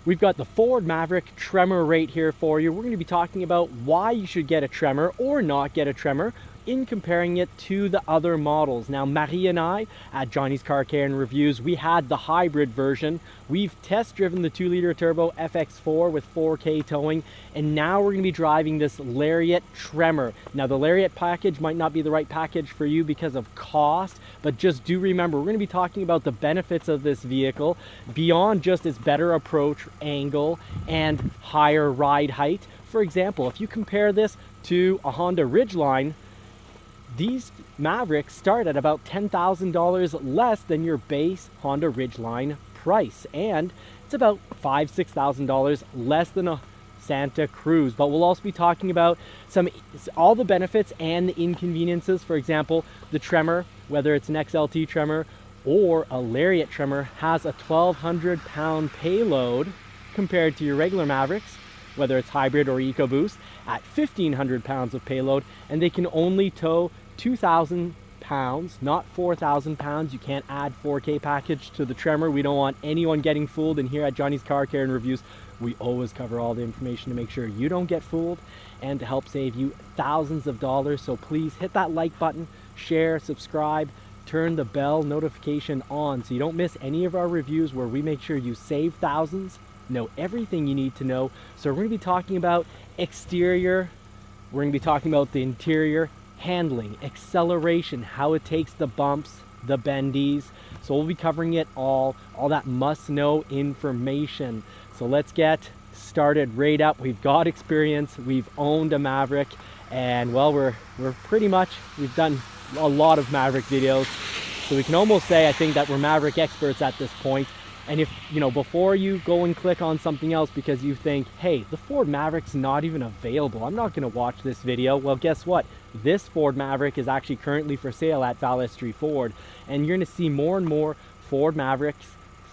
We've got the Ford Maverick Tremor right here for you. We're going to be talking about why you should get a Tremor or not get a Tremor in comparing it to the other models. Now, Marie and I at Johnny's Car Care and Reviews, we had the hybrid version. We've test driven the 2-liter turbo FX4 with 4K towing, and now we're going to be driving this Lariat Tremor. Now, the Lariat package might not be the right package for you because of cost, but just do remember, we're going to be talking about the benefits of this vehicle beyond just its better approach angle and higher ride height. For example, if you compare this to a Honda Ridgeline, these Mavericks start at about $10,000 less than your base Honda Ridgeline price, and it's about $5,000–6,000 less than a Santa Cruz. But we'll also be talking about all the benefits and the inconveniences. For example, the Tremor, whether it's an XLT Tremor or a Lariat Tremor, has a 1,200 pound payload compared to your regular Mavericks, whether it's hybrid or EcoBoost, at 1,500 pounds of payload, and they can only tow 2,000 pounds, not 4,000 pounds. You can't add 4K package to the Tremor. We don't want anyone getting fooled, and here at Johnny's Car Care and Reviews, we always cover all the information to make sure you don't get fooled and to help save you thousands of dollars. So please hit that like button, share, subscribe, turn the bell notification on so you don't miss any of our reviews where we make sure you save thousands, know everything you need to know. So we're going to be talking about exterior, we're going to be talking about the interior, handling, acceleration, how it takes the bumps, the bendies. So we'll be covering it all that must-know information. So let's get started right up. We've got experience, we've owned a Maverick, and well, we're pretty much, we've done a lot of Maverick videos, so we can almost say, I think, that we're Maverick experts at this point. And if, you know, before you go and click on something else because you think, hey, the Ford Maverick's not even available, I'm not going to watch this video. Well, guess what? This Ford Maverick is actually currently for sale at Valestry Ford, and you're going to see more and more Ford Mavericks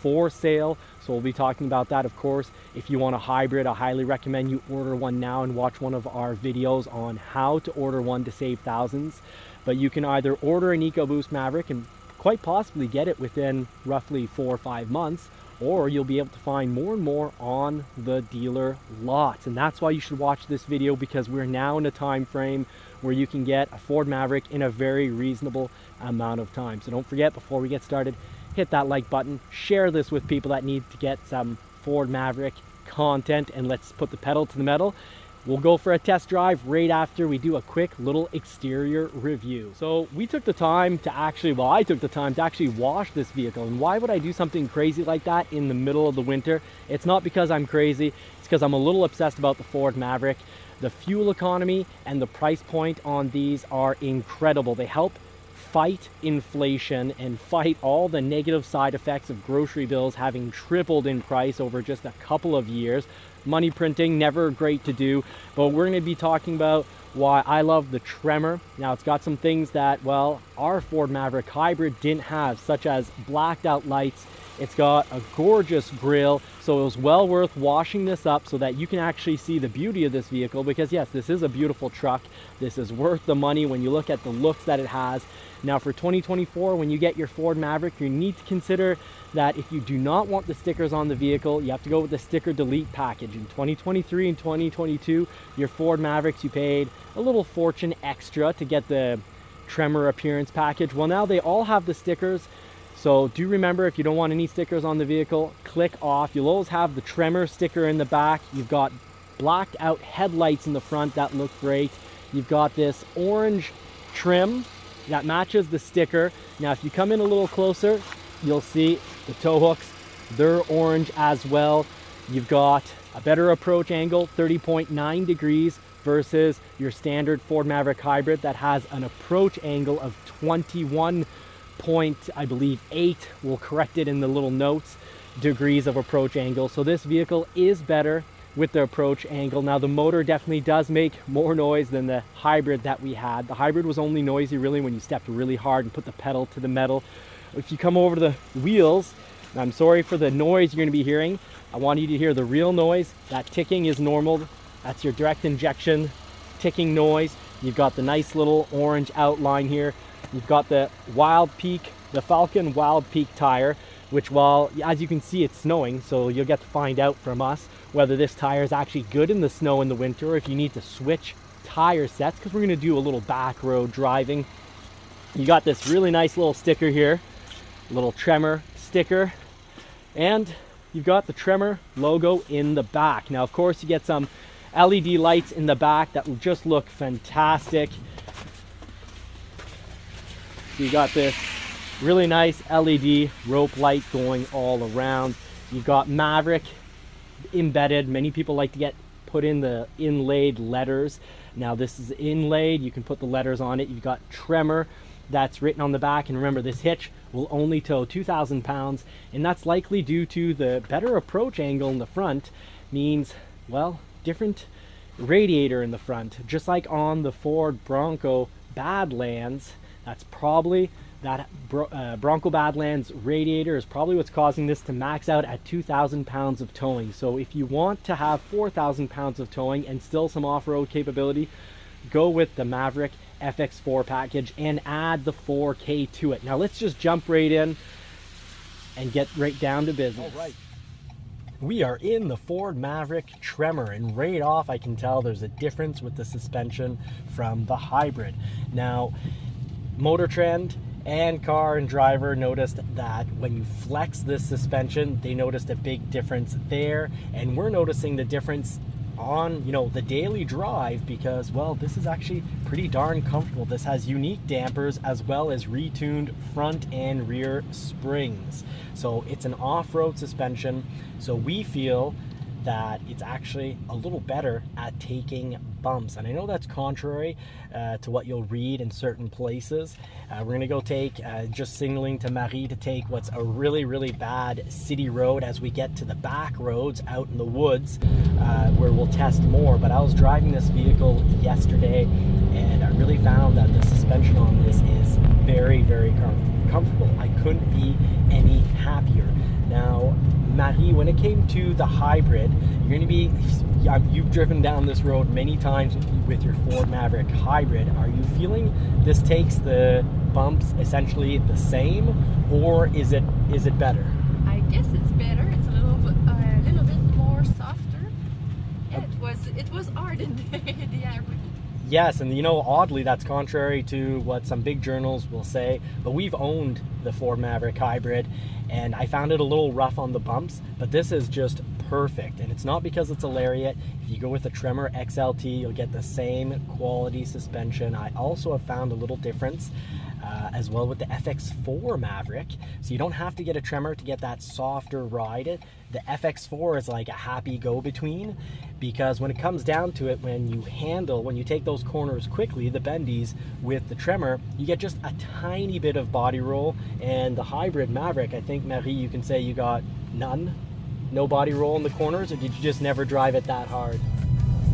for sale. So we'll be talking about that, of course. If you want a hybrid, I highly recommend you order one now and watch one of our videos on how to order one to save thousands. But you can either order an EcoBoost Maverick and quite possibly get it within roughly 4 or 5 months, or you'll be able to find more and more on the dealer lots. And that's why you should watch this video, because we're now in a time frame where you can get a Ford Maverick in a very reasonable amount of time. So don't forget, before we get started, hit that like button, share this with people that need to get some Ford Maverick content, and let's put the pedal to the metal. We'll go for a test drive right after we do a quick little exterior review. So we took the time to actually, well, I took the time to actually wash this vehicle. And why would I do something crazy like that in the middle of the winter? It's not because I'm crazy, it's because I'm a little obsessed about the Ford Maverick. The fuel economy and the price point on these are incredible. They help fight inflation and fight all the negative side effects of grocery bills having tripled in price over just a couple of years. Money printing, never great to do, but we're going to be talking about why I love the Tremor. Now, it's got some things that, well, our Ford Maverick Hybrid didn't have, such as blacked out lights. It's got a gorgeous grille, so it was well worth washing this up so that you can actually see the beauty of this vehicle, because yes, this is a beautiful truck. This is worth the money when you look at the looks that it has. Now, for 2024, when you get your Ford Maverick, you need to consider that if you do not want the stickers on the vehicle, you have to go with the sticker delete package. In 2023 and 2022, your Ford Mavericks, you paid a little fortune extra to get the Tremor appearance package. Well, now they all have the stickers. So do remember, if you don't want any stickers on the vehicle, click off. You'll always have the Tremor sticker in the back. You've got blacked out headlights in the front that look great. You've got this orange trim that matches the sticker. Now, if you come in a little closer, you'll see the tow hooks, they're orange as well. You've got a better approach angle, 30.9 degrees, versus your standard Ford Maverick Hybrid that has an approach angle of 21 point, I believe 8, we'll correct it in the little notes, degrees of approach angle. So this vehicle is better with the approach angle. Now, the motor definitely does make more noise than the hybrid that we had. The hybrid was only noisy really when you stepped really hard and put the pedal to the metal. If you come over to the wheels, I'm sorry for the noise you're going to be hearing. I want you to hear the real noise. That ticking is normal. That's your direct injection ticking noise. You've got the nice little orange outline here. You've got the Wild Peak, the Falcon Wild Peak tire. which, while as you can see, it's snowing, so you'll get to find out from us whether this tire is actually good in the snow in the winter, or if you need to switch tire sets, because we're going to do a little back road driving. You got this really nice little sticker here, little Tremor sticker, and you've got the Tremor logo in the back. Now, of course, you get some LED lights in the back that will just look fantastic. So you got this really nice LED rope light going all around. You've got Maverick embedded. Many people like to put in the inlaid letters. Now this is inlaid, you can put the letters on it. You've got Tremor that's written on the back, and remember, this hitch will only tow 2,000 pounds, and that's likely due to the better approach angle in the front. Means, well, different radiator in the front, just like on the Ford Bronco Badlands. That's probably that Bronco Badlands radiator is probably what's causing this to max out at 2,000 pounds of towing. So if you want to have 4,000 pounds of towing and still some off-road capability, go with the Maverick FX4 package and add the 4K to it. Now let's just jump right in and get right down to business. All right. We are in the Ford Maverick Tremor, and right off I can tell there's a difference with the suspension from the hybrid. Now, Motor Trend and Car and Driver noticed that when you flex this suspension, they noticed a big difference there, and we're noticing the difference on, you know, the daily drive, because, well, this is actually pretty darn comfortable. This has unique dampers as well as retuned front and rear springs, so it's an off-road suspension. So we feel that it's actually a little better at taking bumps, and I know that's contrary to what you'll read in certain places. We're gonna go take, just signaling to Marie to take what's a really bad city road as we get to the back roads out in the woods, where we'll test more. But I was driving this vehicle yesterday, and I really found that the suspension on this is very comfortable. I couldn't be any happier. Now, Marie, when it came to the hybrid, you're going to be, you've driven down this road many times with your Ford Maverick hybrid. Are you feeling this takes the bumps essentially the same, or is it better? I guess it's better. It's a little bit more softer. Yeah, it was hard in the average. Yes, and you know, oddly, that's contrary to what some big journals will say, but we've owned the Ford Maverick hybrid, and I found it a little rough on the bumps, but this is just perfect. And it's not because it's a Lariat. If you go with the Tremor XLT, you'll get the same quality suspension. I also have found a little difference as well with the FX4 Maverick, so you don't have to get a Tremor to get that softer ride. The FX4 is like a happy go-between, because when it comes down to it, when you take those corners quickly, the bendies, with the Tremor, you get just a tiny bit of body roll. And the hybrid Maverick, I think, Marie, you can say you got no body roll in the corners, or did you just never drive it that hard?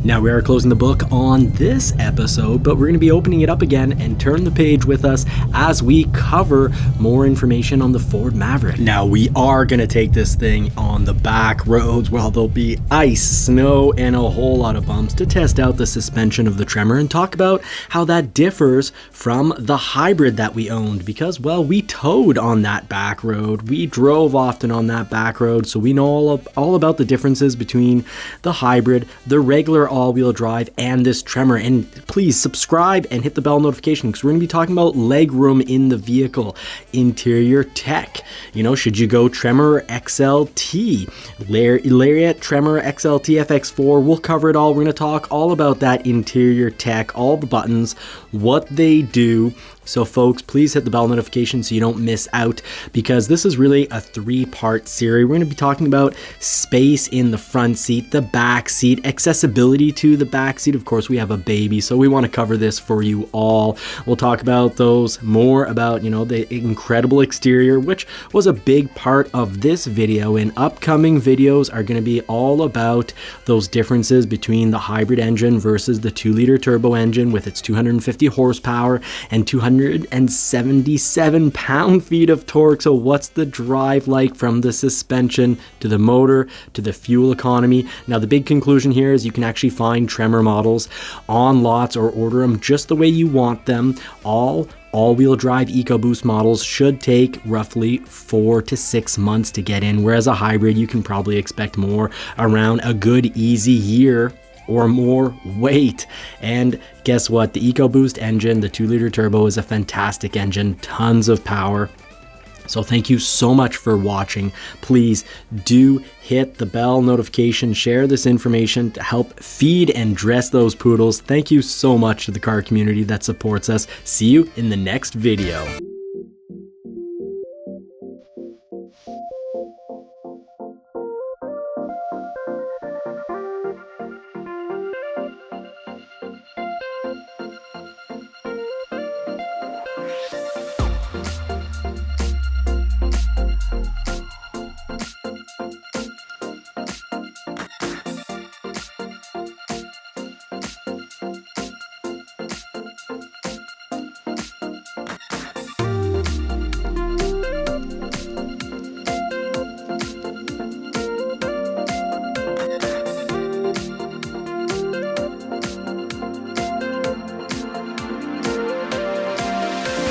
Now, we are closing the book on this episode, but we're going to be opening it up again, and turn the page with us as we cover more information on the Ford Maverick. Now, we are going to take this thing on the back roads while there'll be ice, snow, and a whole lot of bumps to test out the suspension of the Tremor and talk about how that differs from the hybrid that we owned, because, well, we towed on that back road. We drove often on that back road, so we know all about the differences between the hybrid, the regular all-wheel drive, and this Tremor. And please subscribe and hit the bell notification, because we're going to be talking about leg room in the vehicle, interior tech. You know, should you go Tremor XLT, Lariat, Tremor XLT, FX4? We'll cover it all. We're going to talk all about that interior tech, all the buttons, what they do. So folks, please hit the bell notification so you don't miss out, because this is really a 3-part series. We're going to be talking about space in the front seat, the back seat, accessibility to the back seat. Of course, we have a baby, so we want to cover this for you all. We'll talk about those, more about, you know, the incredible exterior, which was a big part of this video, and upcoming videos are going to be all about those differences between the hybrid engine versus the 2-liter turbo engine with its 250 horsepower and 277 pound-feet of torque. So what's the drive like from the suspension to the motor to the fuel economy? Now, the big conclusion here is you can actually find Tremor models on lots or order them just the way you want them, all all-wheel drive EcoBoost models should take roughly 4 to 6 months to get in, whereas a hybrid you can probably expect more around a good easy year or more wait. And guess what? The EcoBoost engine, the 2-liter turbo, is a fantastic engine, tons of power. So thank you so much for watching. Please do hit the bell notification, share this information to help feed and dress those poodles. Thank you so much to the car community that supports us. See you in the next video.